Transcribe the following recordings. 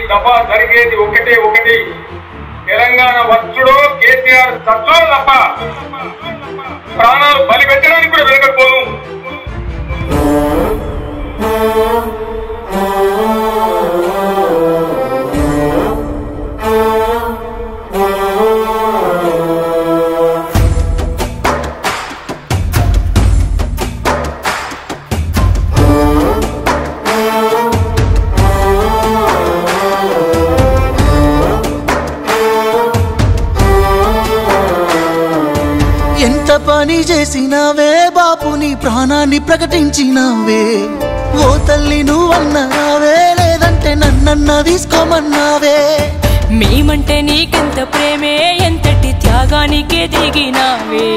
దఫా జరిగేది ఒకటి తెలంగాణ వచ్చుడో కేసీఆర్ సత్లో తప్ప ప్రాణాలు బలి పెట్టడానికి కూడా వెనకపోను. ఎంత పని చేసినావే బాపు, నీ ప్రాణాన్ని ప్రకటించినావే. ఓ తల్లి నువ్వన్నావే, లేదంటే నన్నన్న తీసుకోమన్నావే. మేమంటే నీకెంత ప్రేమే, ఎంతటి త్యాగానికే దిగినావే.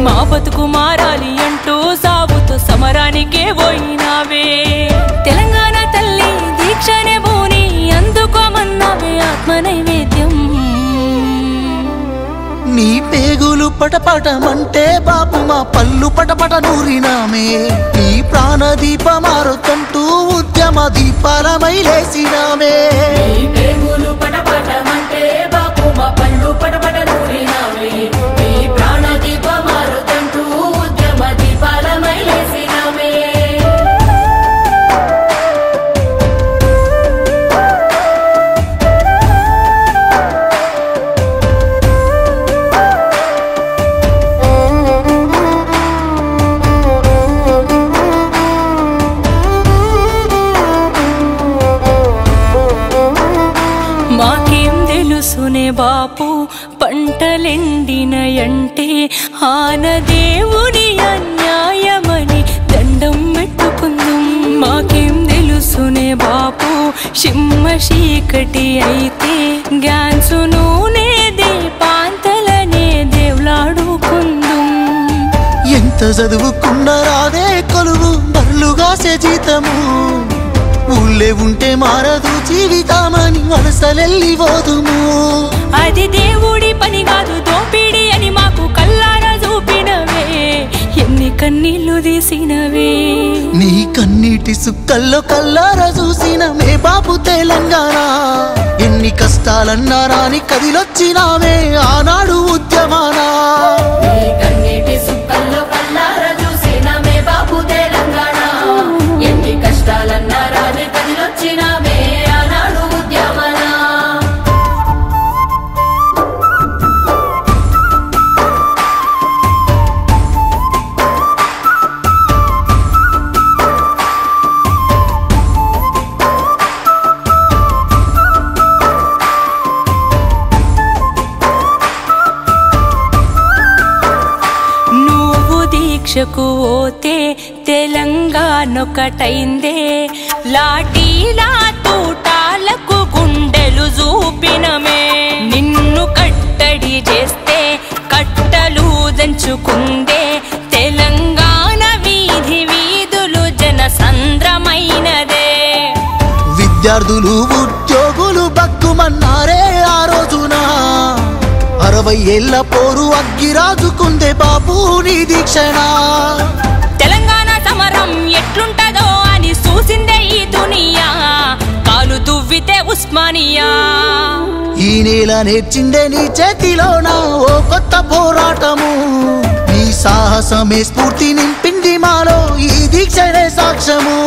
మా బతుకు మారాలి అంటూ సాగుతో సమరానికే పోయినావే. తెలంగాణ తల్లి దీక్షనే భూని అందుకోమన్నావే ఆత్మ నైవేద్యం. నీ పేగులు పటపటమంటే బాపు మా పళ్ళు పటపట నూరినామే. నీ ప్రాణదీప మారుతంటూ ఉద్యమ దీపాలమై లేసినామే. నీ పేగులు పటపటమంటే బాపు మా పళ్ళు పటపట నూరినామే. నీ ప్రాణదీప మారుతంటూ ఉద్యమ దీపాలమై లేసినామే. మాకేం తెలుసునే బాపు పంటలెండినయంటే ఆనదేవుని అన్యాయమని దండం పెట్టుకుందాం. మాకేం తెలుసునే బాపు సింహ చీకటి అయితే గ్యాన్సు నూనె దీపాంతలనే దేవులాడుకుందాం. ఎంత చదువుకున్న రాదే కొలువు బర్లుగాసే జీతము. ఊళ్ళే ఉంటే మారదు జీవితామని వలసలెల్లి పోదుము. అది దేవుడి పని కాదు దోపిడి అని మాకు కల్లారా చూపినవే. ఎన్ని కన్నీళ్లు తీసినవే. నీ కన్నీటి సుక్కల్లో కల్లారా చూసిన మే బాపు తెలంగాణ. ఎన్ని కష్టాలన్నారా నీ కదిలొచ్చినావే ఆనాడు ఉద్యమానా. కన్నీటి సుక్కల్లో కల్లారా చూసిన మే బాపు తెలంగాణ. ఎన్ని కష్టాలన్నారా నీ కదిలొచ్చినావే ఆనాడు ఉద్యమానా. దీక్షకు పోతే తెలంగాణొకటైందే. లాఠీలా తూటాలకు గుండెలు చూపినమే. నిన్ను కట్టడి చేస్తే కట్టలు దంచుకుందే. తెలంగాణ వీధి వీధులు జన సంద్రమైనదే. విద్యార్థులు ఉద్యోగులు బగ్గుమన్నారే ఆ రోజున. 60 ఏళ్ల పోరు అగ్గిరాజుకుందే బాపు నీ దీక్షణ. తెలంగాణ సమరం ఎట్లుంటదో అని చూసిందే ఈ దునియా. కాలు దువ్వితే ఉస్మానియా. ఈ నేల నేర్చిందే నీ చేతిలోన ఓ కొత్త పోరాటము. నీ సాహసమే స్ఫూర్తి నింపింది మాలో ఈ దీక్షనే సాక్ష్యము.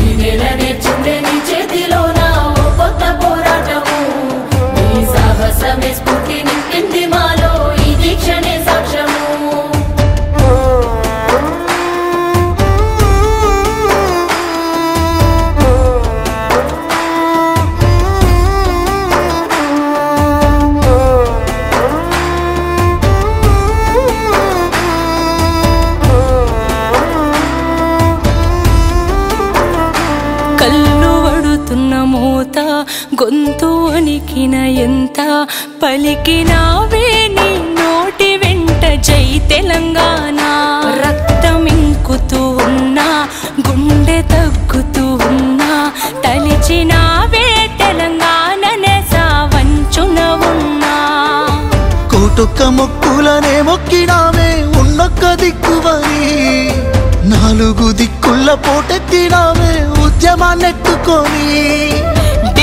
ఈ నేల నేర్చిందే నీ చేతిలోన ఓ కొత్త పోరాటము. నీ సాహసమే స్ఫూర్తి నింపింది మాలో ఈ దీక్షనే సాక్ష్యము. కళ్ళు వడుతున్న మూత గొంతు వణికిన ఎంత పలికినావే నీ నోటి వెంట జై తెలంగాణ. రక్తమింకుతూ ఉన్నా గుండె తగ్గుతూ ఉన్నా తలిచినావే తెలంగాణనే సావంచున ఉన్నా. కోటొక్క మొక్కులనే మొక్కినామే ఉన్నొక్క దిక్కువని. 4 దిక్కుల పోటెత్తినామే ఉద్యమాన్నెత్తుకొని.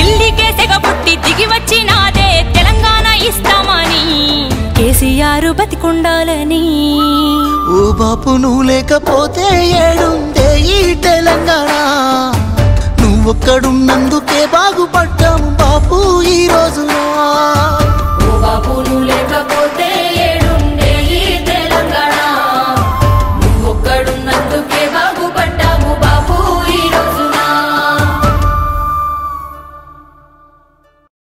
ఢిల్లీకే సెగబుట్టి దిగి వచ్చినాదే తెలంగాణ ఇస్తామని కేసీఆర్ బతికుండాలని ఓ బాపు నువ్వు లేకపోతే ఏడుందే ఈ తెలంగాణ నువ్వొక్కడున్నందుకే బాగుపడ్డాము బాపు ఈ రోజున